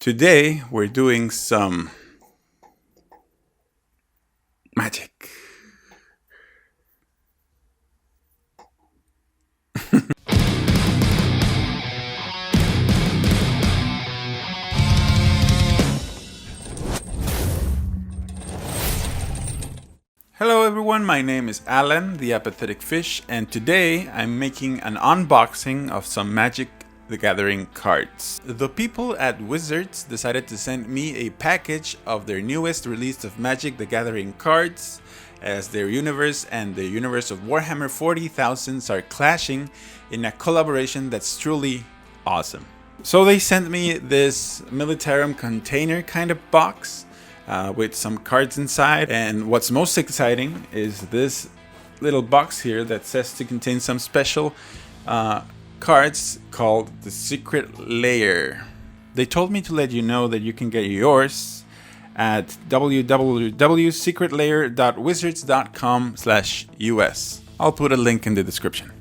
Today we're doing some magic. Hello everyone, my name is Alan, the Apathetic Fish, and today I'm making an unboxing of some Magic the Gathering cards. The people at Wizards decided to send me a package of their newest release of Magic the Gathering cards, as their universe and the universe of Warhammer 40,000 are clashing in a collaboration that's truly awesome. So they sent me this Militarum container kind of box with some cards inside, and what's most exciting is this little box here that says to contain some special cards called the Secret Lair. They told me to let you know that you can get yours at www.secretlair.wizards.com/US. I'll put a link in the description.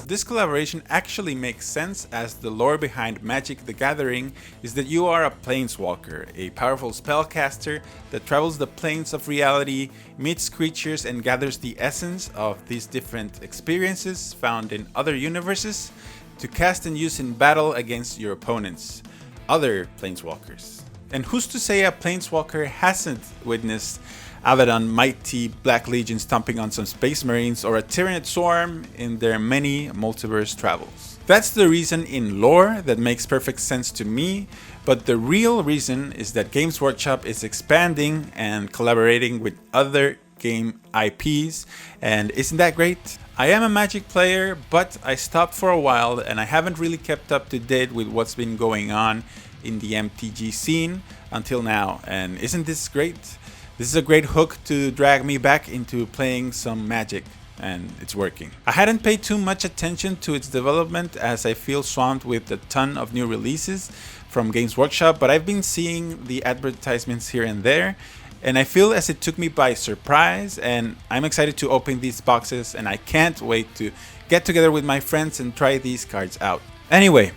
This collaboration actually makes sense, as the lore behind Magic the Gathering is that you are a planeswalker, a powerful spellcaster that travels the planes of reality, meets creatures and gathers the essence of these different experiences found in other universes to cast and use in battle against your opponents, other planeswalkers. And who's to say a planeswalker hasn't witnessed Abaddon mighty Black Legion stomping on some Space Marines, or a Tyranid Swarm in their many multiverse travels? That's the reason in lore that makes perfect sense to me, but the real reason is that Games Workshop is expanding and collaborating with other game IPs, and isn't that great? I am a Magic player, but I stopped for a while and I haven't really kept up to date with what's been going on in the MTG scene until now, and isn't this great? This is a great hook to drag me back into playing some Magic, and it's working. I hadn't paid too much attention to its development, as I feel swamped with a ton of new releases from Games Workshop, but I've been seeing the advertisements here and there, and I feel as it took me by surprise, and I'm excited to open these boxes, and I can't wait to get together with my friends and try these cards out. Anyway,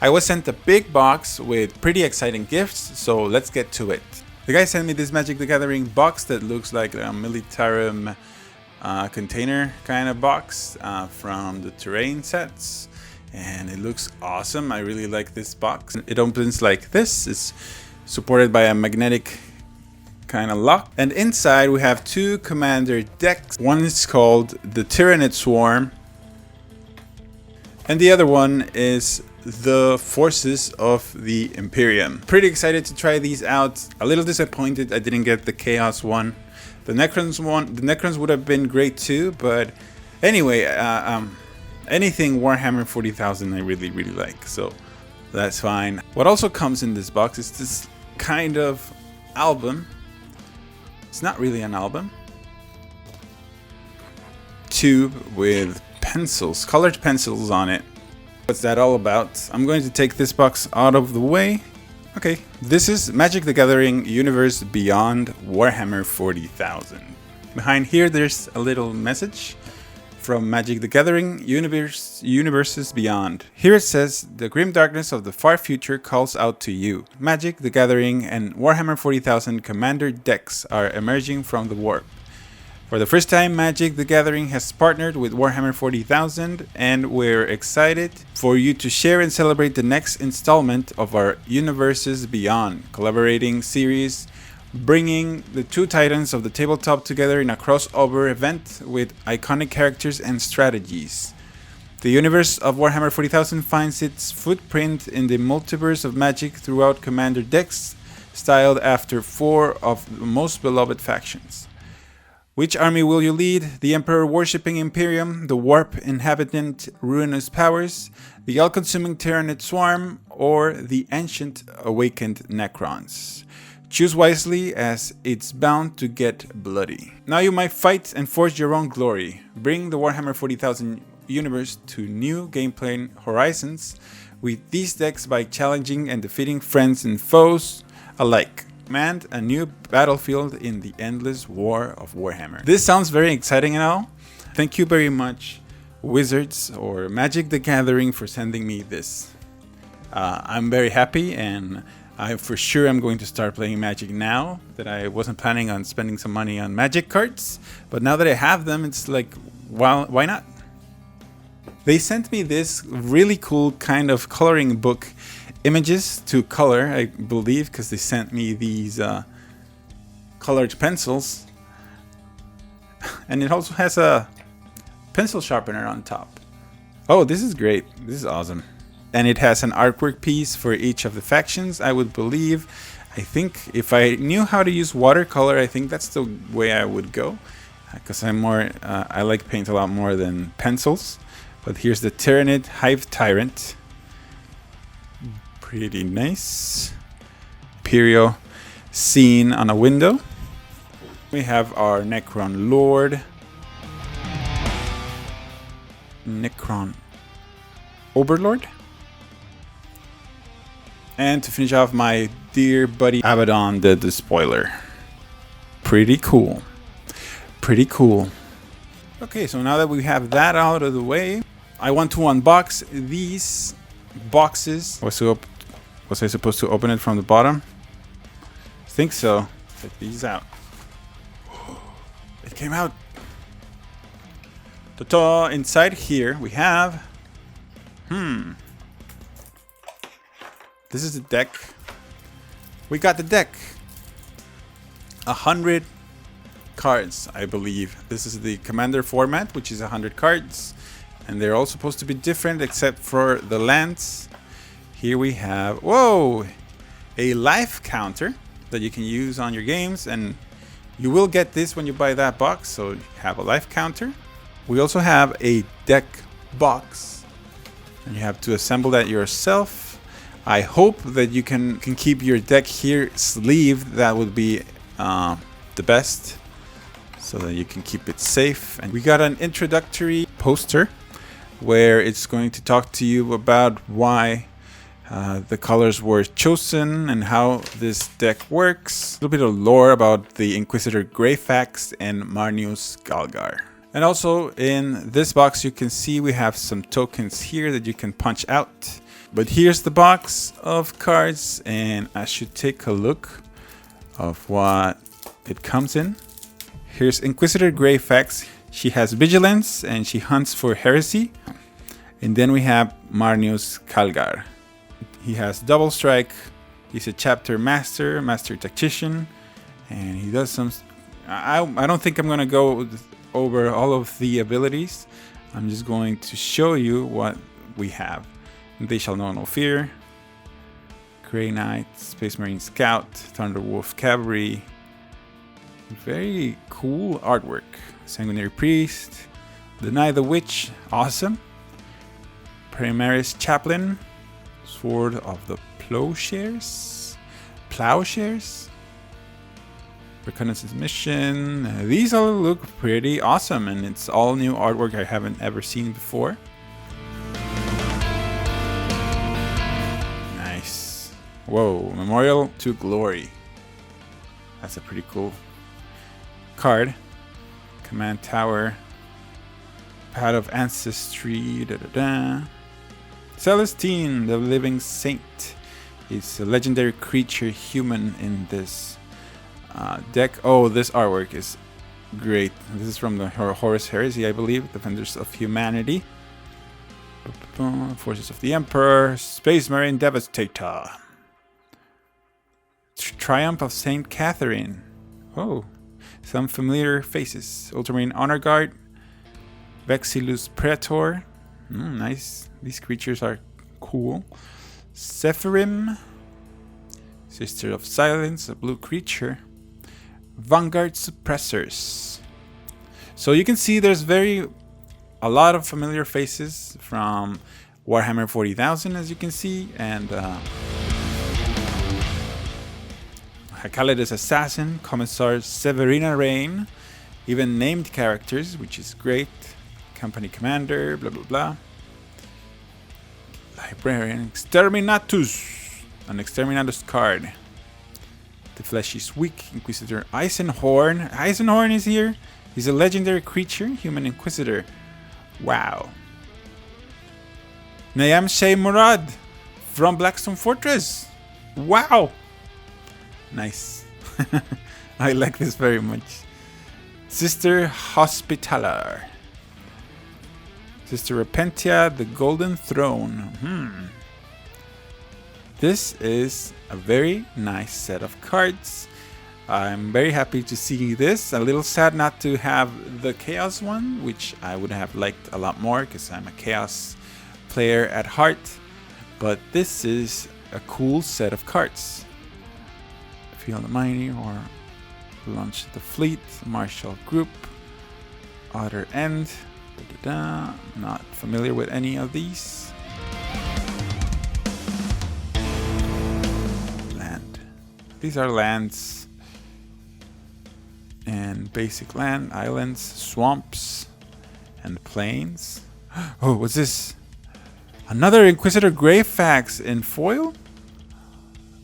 I was sent a big box with pretty exciting gifts, so let's get to it. The guy sent me this Magic the Gathering box that looks like a Militarum container kind of box from the terrain sets, and it looks awesome. I really like this box. It opens like this. It's supported by a magnetic kind of lock, and inside we have two commander decks. One is called the Tyranid Swarm, and the other one is the Forces of the Imperium. Pretty excited to try these out. A little disappointed I didn't get the Chaos one. The Necrons would have been great too, but anyway, anything Warhammer 40,000 I really like, so that's fine. What also comes in this box is this kind of album. It's not really an album. Tube with pencils, colored pencils on it. What's that all about? I'm going to take this box out of the way. Okay, this is Magic the Gathering Universe Beyond Warhammer 40,000. Behind here there's a little message from Magic the Gathering Universes Beyond. Here it says, "The grim darkness of the far future calls out to you. Magic the Gathering and Warhammer 40,000 commander decks are emerging from the warp. For the first time, Magic the Gathering has partnered with Warhammer 40,000, and we're excited for you to share and celebrate the next installment of our Universes Beyond collaborating series, bringing the two titans of the tabletop together in a crossover event with iconic characters and strategies. The universe of Warhammer 40,000 finds its footprint in the multiverse of Magic throughout commander decks, styled after four of the most beloved factions. Which army will you lead? The Emperor worshipping Imperium, the Warp inhabitant Ruinous Powers, the all-consuming Tyranid Swarm, or the Ancient Awakened Necrons? Choose wisely, as it's bound to get bloody. Now you might fight and forge your own glory. Bring the Warhammer 40,000 universe to new gameplay horizons with these decks by challenging and defeating friends and foes alike. Command a new battlefield in the endless war of Warhammer." This sounds very exciting and all. Thank you very much, Wizards or Magic the Gathering, for sending me this I'm very happy, and I for sure am going to start playing Magic now that I wasn't planning on spending some money on Magic cards. But now that I have them, it's like, well, why not? They sent me this really cool kind of coloring book images to color, I believe, because they sent me these colored pencils. And it also has a pencil sharpener on top. Oh, this is great. This is awesome. And it has an artwork piece for each of the factions, I would believe. I think if I knew how to use watercolor, I think that's the way I would go. Because I'm more, I like paint a lot more than pencils. But here's the Tyranid Hive Tyrant. Pretty nice. Imperium scene on a window. We have our Necron Lord. Necron Overlord. And to finish off, my dear buddy Abaddon the Despoiler. Pretty cool. Pretty cool. Okay, so now that we have that out of the way, I want to unbox these boxes. Was I supposed to open it from the bottom? I think so. Check these out. It came out. Ta-ta! Inside here we have... This is the deck. We got the deck. 100 cards, I believe. This is the commander format, which is 100 cards. And they're all supposed to be different except for the lands. Here we have, whoa, a life counter that you can use on your games. And you will get this when you buy that box, so you have a life counter. We also have a deck box. And you have to assemble that yourself. I hope that you can keep your deck here sleeved. That would be the best, so that you can keep it safe. And we got an introductory poster where it's going to talk to you about why the colors were chosen and how this deck works. A little bit of lore about the Inquisitor Greyfax and Marneus Galgar. And also in this box you can see we have some tokens here that you can punch out. But here's the box of cards, and I should take a look of what it comes in. Here's Inquisitor Greyfax. She has vigilance and she hunts for heresy. And then we have Marneus Galgar. He has double strike. He's a chapter master, master tactician, and he does some... I don't think I'm gonna go over all of the abilities. I'm just going to show you what we have. They Shall Know No Fear, Grey Knight, Space Marine Scout, Thunderwolf Cavalry. Very cool artwork. Sanguinary Priest, Deny the Witch, awesome. Primaris Chaplain, Sword of the Plowshares, Reconnaissance Mission. These all look pretty awesome, and it's all new artwork I haven't ever seen before. Nice. Whoa, Memorial to Glory. That's a pretty cool card. Command Tower. Path of Ancestry. Celestine, the Living Saint. It's a legendary creature human in this deck. Oh, this artwork is great. This is from the Horus Heresy, I believe. Defenders of Humanity. Forces of the Emperor. Space Marine Devastator. Triumph of Saint Catherine. Oh, some familiar faces. Ultramarine Honor Guard. Vexillus Praetor. Nice. These creatures are cool. Sephirim. Sister of Silence, a blue creature. Vanguard Suppressors. So you can see there's a lot of familiar faces from Warhammer 40,000, as you can see, and Hakalides Assassin, Commissar Severina Rain, even named characters, which is great. Company Commander, blah blah blah. Librarian Exterminatus, an Exterminatus card. The Flesh is Weak, Inquisitor Eisenhorn. Eisenhorn is here. He's a legendary creature, Human Inquisitor. Wow. Nayam Shea Murad, from Blackstone Fortress. Wow. Nice. I like this very much. Sister Hospitaller. Sister Repentia, the Golden Throne. This is a very nice set of cards. I'm very happy to see this. A little sad not to have the Chaos one, which I would have liked a lot more because I'm a Chaos player at heart. But this is a cool set of cards. Field the Mighty or Launch the Fleet, Marshall Group, Outer End. Not familiar with any of these. Land. These are lands and basic land, islands, swamps, and plains. Oh, what's this? Another Inquisitor Greyfax in foil?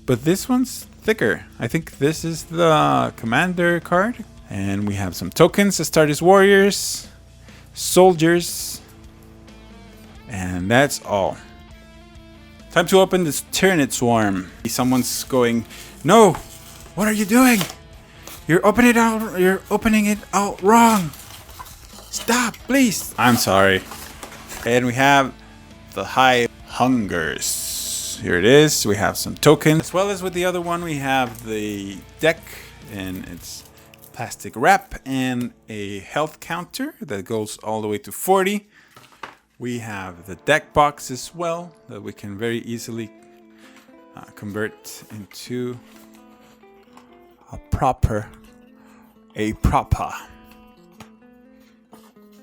But this one's thicker. I think this is the commander card. And we have some tokens, Astartes Warriors, soldiers, and that's all. Time to open this Tyranid Swarm. Someone's going, no, what are you doing? You're opening it out wrong. Stop, please. I'm sorry. And we have the High Hungers. Here it is. We have some tokens. As well as with the other one, we have the deck and its plastic wrap and a health counter that goes all the way to 40. We have the deck box as well that we can very easily convert into a proper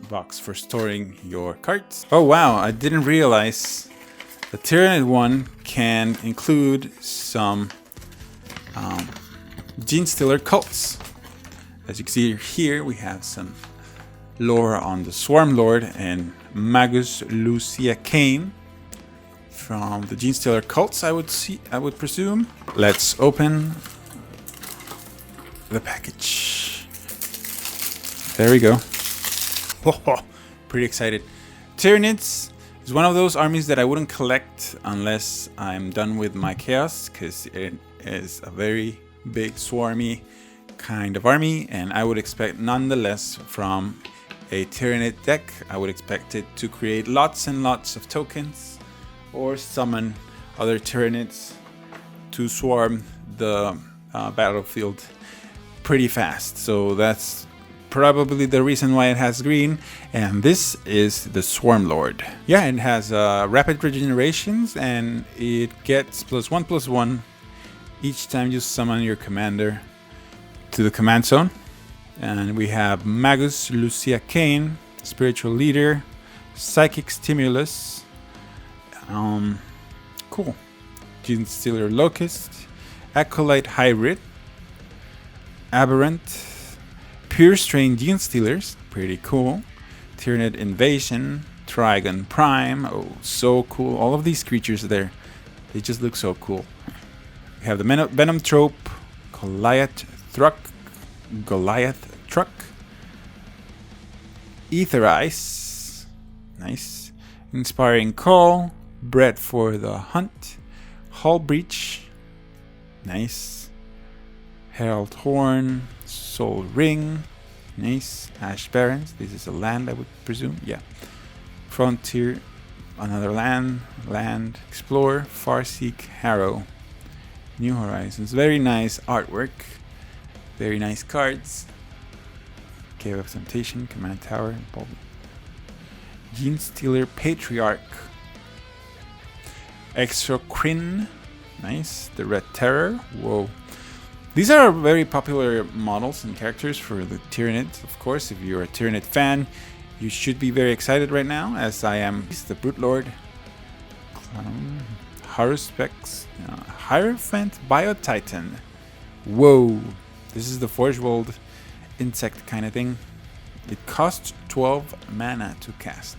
box for storing your cards. Oh wow, I didn't realize the Tyranid one can include some Genestealer cults. As you can see here, we have some lore on the Swarm Lord and Magus Lucia Kane from the Genestealer cults, I would presume. Let's open the package. There we go. Pretty excited. Tyranids is one of those armies that I wouldn't collect unless I'm done with my Chaos, because it is a very big swarmy kind of army, and I would expect nonetheless from a Tyranid deck, I would expect it to create lots and lots of tokens or summon other Tyranids to swarm the battlefield pretty fast. So that's probably the reason why it has green. And this is the Swarm Lord. Yeah, it has rapid regenerations, and it gets +1/+1 each time you summon your commander to the command zone. And we have Magus Lucia Kane, Spiritual Leader, Psychic Stimulus, cool, Genestealer Locust, Acolyte Hybrid, Aberrant, Pure Strain Genestealers, pretty cool, Tyranid Invasion, Trigon Prime, oh so cool, all of these creatures there, they just look so cool. We have the Venom Trope, Goliath Truck, Ether Ice, nice, Inspiring Call, Bread for the Hunt, Hull Breach, nice, Herald Horn, Soul Ring, nice, Ash Barrens, this is a land I would presume, yeah, Frontier, another land, Explorer, Farseek, Harrow, New Horizons, very nice artwork. Very nice cards. Cave of Temptation, Command Tower, Genestealer Patriarch, Exocrine, nice. The Red Terror, whoa. These are very popular models and characters for the Tyranids, of course. If you're a Tyranid fan, you should be very excited right now, as I am. He's the Brute Lord, Haruspex, Hierophant Biotitan, whoa. This is the Forge World insect kind of thing. It costs 12 mana to cast.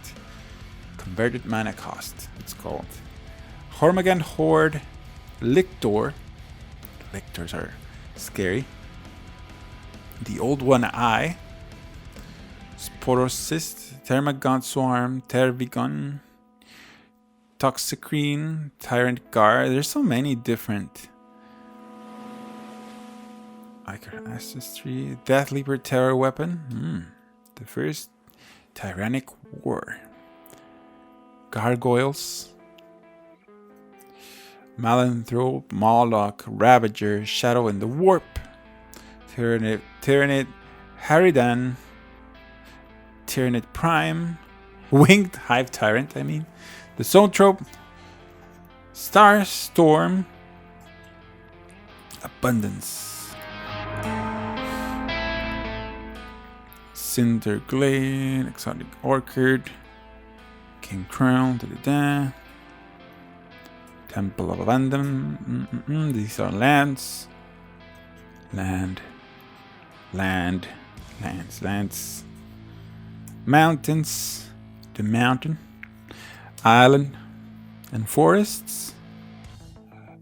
Converted mana cost, it's called. Hormagan Horde, Lictor. Lictors are scary. The Old One Eye. Sporocyst, Termagant Swarm, Tervigon, Toxicrene, Tyrant Guard. There's so many different. Ancestry, Death Leaper Terror Weapon. The first Tyrannic War. Gargoyles. Malanthrope, Moloch, Ravager, Shadow in the Warp. Tyranid Haridan. Tyranid Prime. Winged Hive Tyrant, I mean. The Zoanthrope. Star Storm. Abundance. Cinder Glade, Exotic Orchid, King Crown, Temple of Abandon. These are lands. Lands. Mountains, the mountain, island, and forests.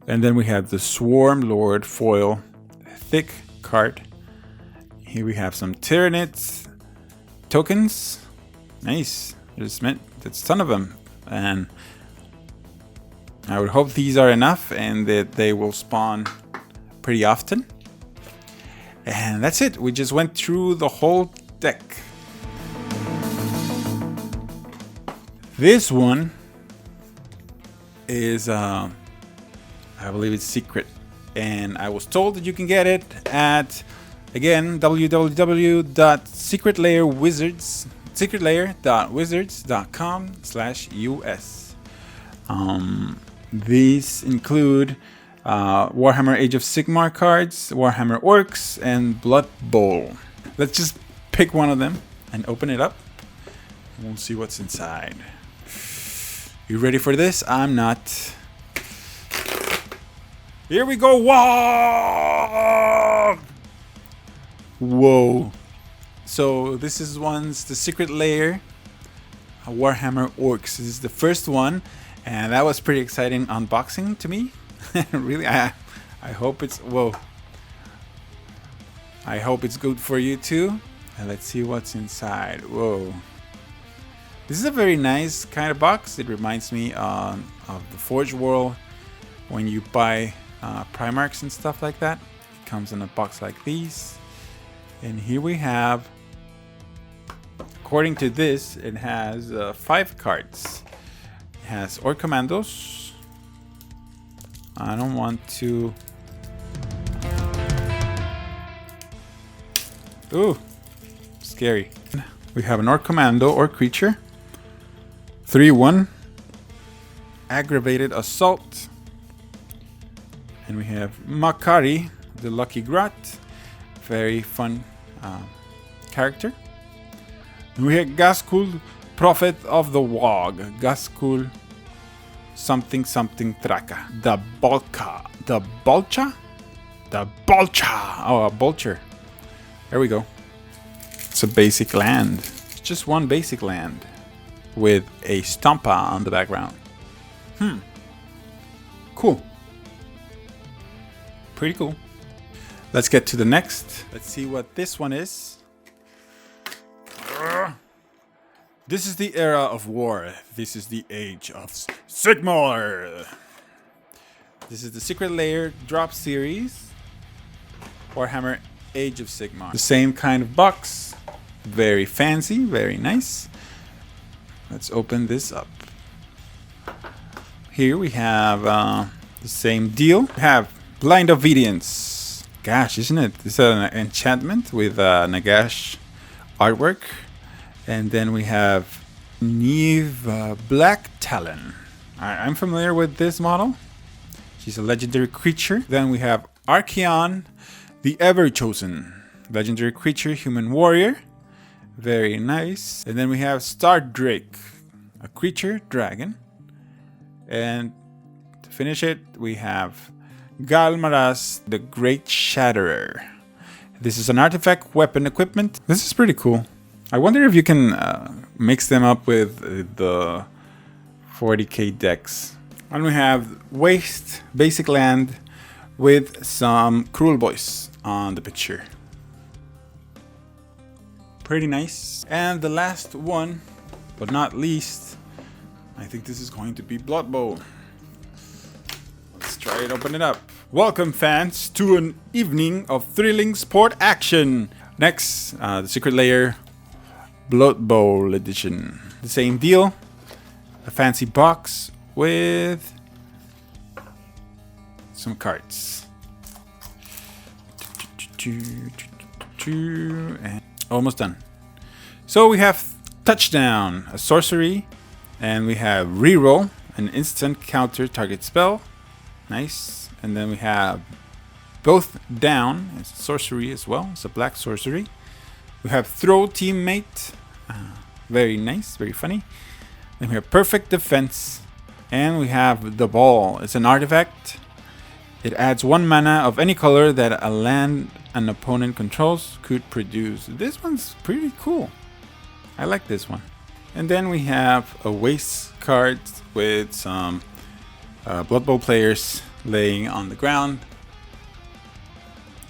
And then we have the Swarm Lord foil, thick card. Here we have some Tyranids tokens. Nice. That's a ton of them. And I would hope these are enough and that they will spawn pretty often. And that's it. We just went through the whole deck. This one is, I believe it's secret. And I was told that you can get it at, again, secretlairwizards.com/US. These include Warhammer Age of Sigmar cards, Warhammer Orks, and bloodbowl. Let's just pick one of them and open it up. We'll see what's inside. You ready for this? I'm not. Here we go. Whoa! Whoa. So this is the Secret Lair Warhammer Orks. This is the first one, and that was pretty exciting unboxing to me. Really, I hope it's I hope it's good for you too. And let's see what's inside. Whoa. This is a very nice kind of box. It reminds me of the Forge World when you buy Primarchs and stuff like that. It comes in a box like these. And here we have, according to this, it has 5 cards. It has Orc Commandos. I don't want to. Ooh, scary. We have an Orc Commando or creature. 3/1. Aggravated Assault. And we have Makari, the Lucky Grot. Very fun character. And we have Gaskul, Prophet of the Wog. Gaskul something Traka. The Bolcha. The Bolcha? The Bolcha. Oh, a Vulture. There we go. It's a basic land. It's just one basic land with a Stompa on the background. Cool. Pretty cool. Let's get to the next. Let's see what this one is. This is the era of war. This is the Age of Sigmar. This is the Secret Lair drop series. Warhammer Age of Sigmar. The same kind of box. Very fancy, very nice. Let's open this up. Here we have the same deal. We have Blind Obedience. Gosh, isn't it? This is an enchantment with Nagash artwork. And then we have Neve Black Talon. I'm familiar with this model. She's a legendary creature. Then we have Archeon, the Ever-Chosen. Legendary creature, human warrior. Very nice. And then we have Star Drake, a creature, dragon. And to finish it, we have Galmaras, the Great Shatterer. This is an artifact weapon equipment. This is pretty cool. I wonder if you can mix them up with the 40k decks. And we have Waste, basic land, with some Cruel Boys on the picture. Pretty nice. And the last one, but not least, I think this is going to be bloodbowl. Let's try it, open it up. Welcome fans to an evening of thrilling sport action. Next, the Secret Lair bloodbowl edition. The same deal. A fancy box with some cards. And almost done. So we have touchdown, a sorcery, and we have reroll, an instant counter target spell. Nice. And then we have both down, it's a sorcery as well. It's a black sorcery. We have throw teammate, very nice, very funny. Then we have perfect defense, and we have the ball. It's an artifact. It adds 1 mana of any color that a land an opponent controls could produce. This one's pretty cool. I like this one. And then we have a waste card with some Blood Bowl players laying on the ground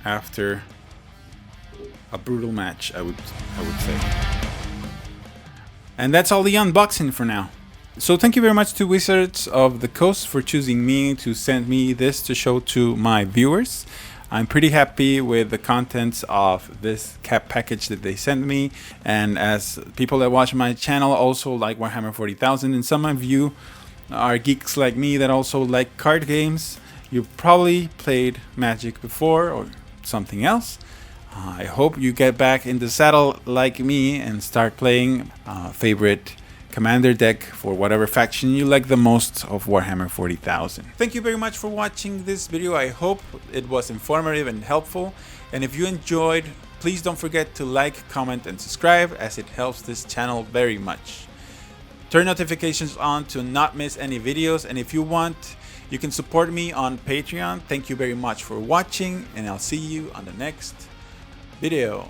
after a brutal match, I would say. And that's all the unboxing for now. So thank you very much to Wizards of the Coast for choosing me to send me this to show to my viewers. I'm pretty happy with the contents of this cap package that they sent me. And as people that watch my channel also like Warhammer 40,000, and some of you are geeks like me that also like card games, you've probably played Magic before or something else. I hope you get back in the saddle like me and start playing favorite commander deck for whatever faction you like the most of Warhammer 40,000. Thank you very much for watching this video. I hope it was informative and helpful. And if you enjoyed, please don't forget to like, comment, and subscribe, as it helps this channel very much. Turn notifications on to not miss any videos. And if you want, you can support me on Patreon. Thank you very much for watching, and I'll see you on the next video.